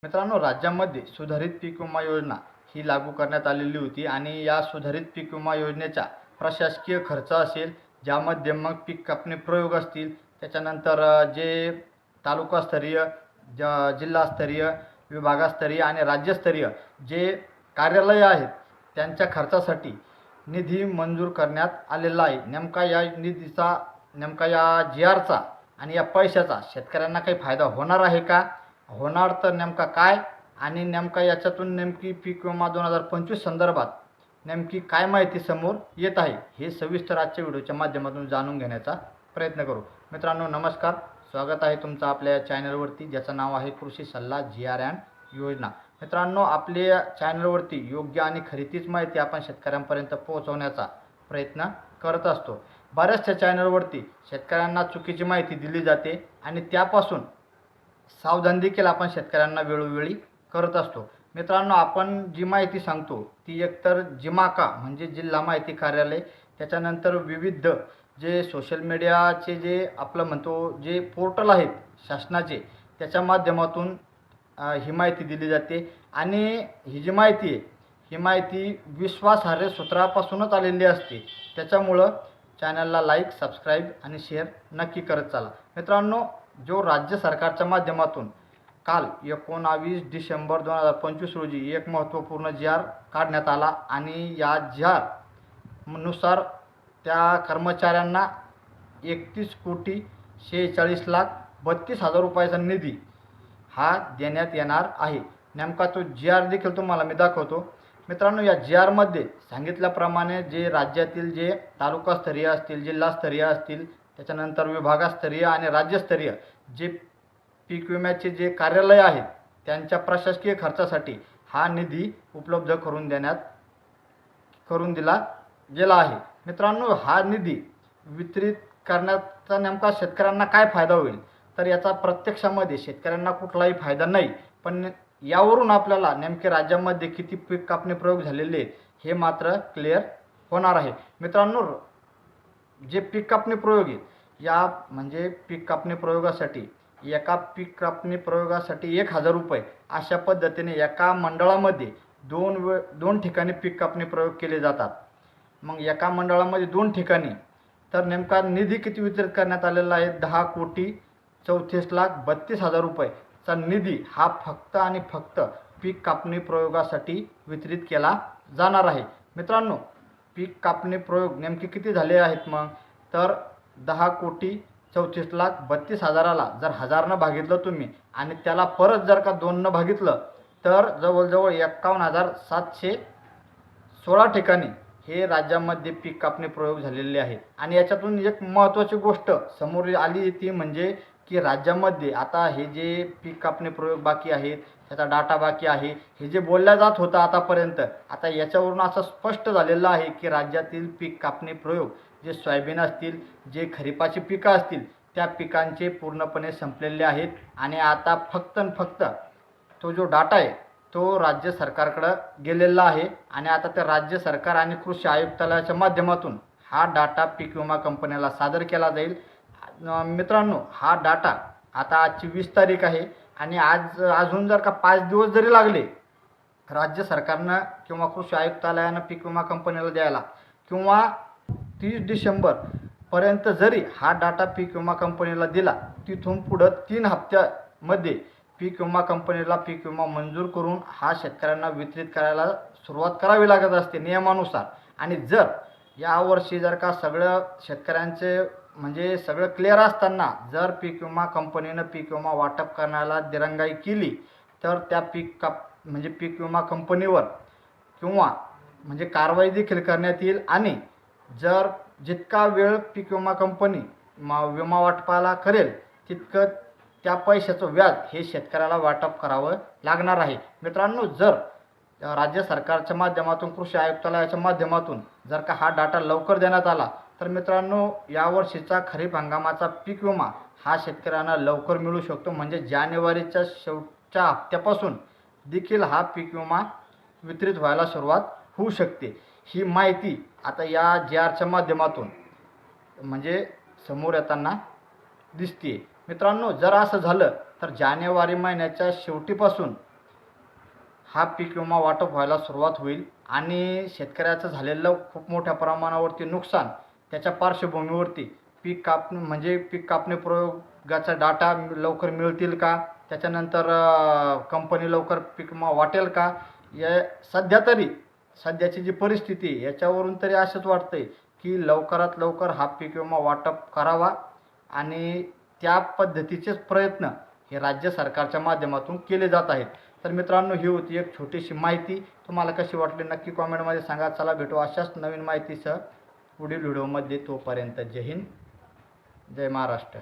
मित्रांनो, राज्यामध्ये सुधारित पीक विमा योजना ही लागू करण्यात आलेली होती आणि या सुधारित पीक विमा योजनेचा प्रशासकीय खर्च असेल, ज्यामध्ये मग पीक कापणी प्रयोग असतील, त्याच्यानंतर जे तालुकास्तरीय, जिल्हास्तरीय, विभागस्तरीय आणि राज्यस्तरीय जे कार्यालय आहेत, त्यांच्या खर्चासाठी निधी मंजूर करण्यात आलेला आहे. नेमका या निधीचा, नेमका या जी-आरचा आणि या पैशाचा शेतकऱ्यांना काही फायदा होणार आहे का? होणार तर नेमका काय? आणि नेमका याच्यातून नेमकी पीक विमा 2025 संदर्भात नेमकी काय माहिती समोर येत आहे, हे सविस्तर आजच्या व्हिडिओच्या माध्यमातून जाणून घेण्याचा प्रयत्न करू. मित्रांनो नमस्कार, स्वागत आहे तुमचं आपल्या या चॅनलवरती, ज्याचं नाव आहे कृषी सल्ला जी-आर योजना. मित्रांनो, आपल्या चॅनलवरती योग्य आणि खरी तीच माहिती आपण शेतकऱ्यांपर्यंत पोहोचवण्याचा प्रयत्न करत असतो. बऱ्याचशा चॅनलवरती शेतकऱ्यांना चुकीची माहिती दिली जाते आणि त्यापासून सावधान देखील आपण शेतकऱ्यांना वेळोवेळी करत असतो. मित्रांनो, आपण जी माहिती सांगतो ती एकतर जिमाका म्हणजे जिल्हा माहिती कार्यालय, त्याच्यानंतर विविध जे सोशल मीडियाचे जे आपलं म्हणतो जे पोर्टल आहेत शासनाचे, त्याच्या माध्यमातून ही माहिती दिली जाते. आणि ही जी माहिती आहे, ही माहिती विश्वासार्ह सूत्रापासूनच आलेली असते. त्याच्यामुळं चॅनलला लाईक, सबस्क्राईब आणि शेअर नक्की करत चला. मित्रांनो, जो राज्य सरकारच्या माध्यमातून काल 19 डिसेंबर 2025 रोजी एक महत्त्वपूर्ण जी-आर काढण्यात आला आणि या जी-आर नुसार त्या कर्मचाऱ्यांना 31,46,32,00,000 रुपयाचा निधी हा देण्यात येणार आहे. नेमका तो जी-आर देखील तुम्हाला मी दाखवतो. मित्रांनो, या जी-आरमध्ये सांगितल्याप्रमाणे जे राज्यातील जे तालुकास्तरीय असतील, जिल्हास्तरीय असतील, त्याच्यानंतर विभागस्तरीय आणि राज्यस्तरीय जे पीक विम्याचे जे कार्यालय आहेत, त्यांच्या प्रशासकीय खर्चासाठी हा निधी उपलब्ध करून दिला गेला आहे. मित्रांनो, हा निधी वितरित करण्याचा नेमका शेतकऱ्यांना काय फायदा होईल, तर याचा प्रत्यक्षामध्ये शेतकऱ्यांना कुठलाही फायदा नाही, पण यावरून आपल्याला नेमके राज्यामध्ये किती पीक कापणी प्रयोग झालेले हे मात्र क्लिअर होणार आहे. मित्रांनो, जे पीक कापणी प्रयोग आहेत, या म्हणजे पीक कापणी प्रयोगासाठी एका पीक कापणी प्रयोगासाठी 1,000 रुपये अशा पद्धतीने एका मंडळामध्ये दोन ठिकाणी पीक कापणी प्रयोग केले जातात. मग एका मंडळामध्ये 2 ठिकाणी तर नेमका निधी किती वितरित करण्यात आलेला आहे? 10,34,32,00,000 रुपयेचा निधी हा फक्त आणि फक्त पीक कापणी प्रयोगासाठी वितरित केला जाणार आहे. मित्रांनो, पीक कापणी प्रयोग नेमके किती झाले आहेत मग? तर 10,34,32,00,000ला जर 1000नं भागितलं तुम्ही आणि त्याला परत जर का 2नं भागितलं तर जवळजवळ 51,716 ठिकाणी हे राज्यामध्ये पीक कापणी प्रयोग झालेले आहेत. आणि याच्यातून एक महत्त्वाची गोष्ट समोर आली ती म्हणजे की राज्यामध्ये आता हे जे पीक कापणी प्रयोग बाकी आहेत, त्याचा डाटा बाकी आहे, हे जे बोलल्या जात होतं आतापर्यंत, आता याच्यावरून असं स्पष्ट झालेलं आहे की राज्यातील पीक कापणी प्रयोग जे सोयाबीन असतील, जे खरीपाची पिकं असतील, त्या पिकांचे पूर्णपणे संपलेले आहेत. आणि आता फक्त आणि फक्त तो जो डाटा आहे तो राज्य सरकारकडं गेलेला आहे आणि आता त्या राज्य सरकार आणि कृषी आयुक्तालयाच्या माध्यमातून हा डाटा पीक विमा कंपन्याला सादर केला जाईल. मित्रांनो, हा डाटा आता आजची 20 तारीख आहे आणि अजून जर का 5 दिवस जरी लागले राज्य सरकारनं किंवा कृषी आयुक्तालयानं पीक विमा कंपनीला द्यायला, किंवा 30 डिसेंबरपर्यंत जरी हा डाटा पीक विमा कंपनीला दिला, तिथून पुढं 3 हप्त्यामध्ये पीक विमा कंपनीला पीक विमा मंजूर करून हा शेतकऱ्यांना वितरित करायला सुरुवात करावी लागत असते नियमानुसार. आणि जर यावर्षी जर का सगळं शेतकऱ्यांचे म्हणजे सगळं क्लिअर असताना जर पीक विमा कंपनीनं पीक विमा वाटप करण्याला दिरंगाई केली तर त्या पीक विमा कंपनीवर किंवा म्हणजे कारवाई देखील करण्यात येईल. आणि जर जितका वेळ पीक विमा कंपनी विमा वाटपाला करेल तितकं त्या पैशाचं व्याज हे शेतकऱ्याला वाटप करावं लागणार आहे. मित्रांनो, जर राज्य सरकारच्या माध्यमातून कृषी आयुक्तालयाच्या माध्यमातून जर का हा डाटा लवकर देण्यात आला तर मित्रांनो, यावर्षीचा खरीप हंगामाचा पीक विमा हा शेतकऱ्यांना लवकर मिळू शकतो. म्हणजे जानेवारीच्या शेवटच्या हप्त्यापासून देखील हा पीक विमा वितरित व्हायला सुरुवात होऊ शकते. ही माहिती आता या जी-आरच्या माध्यमातून म्हणजे समोर येताना दिसते. मित्रांनो, जर असं झालं तर जानेवारी महिन्याच्या शेवटीपासून हा पीक विमा वाटप व्हायला सुरुवात होईल आणि शेतकऱ्याचं झालेलं खूप मोठ्या प्रमाणावरती नुकसान त्याच्या पार्श्वभूमीवरती पीक कापणी प्रयोगाचा डाटा लवकर मिळतील का, त्याच्यानंतर कंपनी लवकर पीक विमा वाटेल का, या सध्याची जी परिस्थिती आहे याच्यावरून तरी असंच वाटतंय की लवकरात लवकर हा पीक विमा वाटप करावा आणि त्या पद्धतीचेच प्रयत्न हे राज्य सरकारच्या माध्यमातून केले जात आहेत. तर मित्रांनो, ही होती एक छोटीशी माहिती. तुम्हाला कशी वाटली नक्की कॉमेंटमध्ये सांगा. चला भेटू अशाच नवीन माहितीसह पुढील व्हिडिओमध्ये. तोपर्यंत जय हिंद, जय महाराष्ट्र.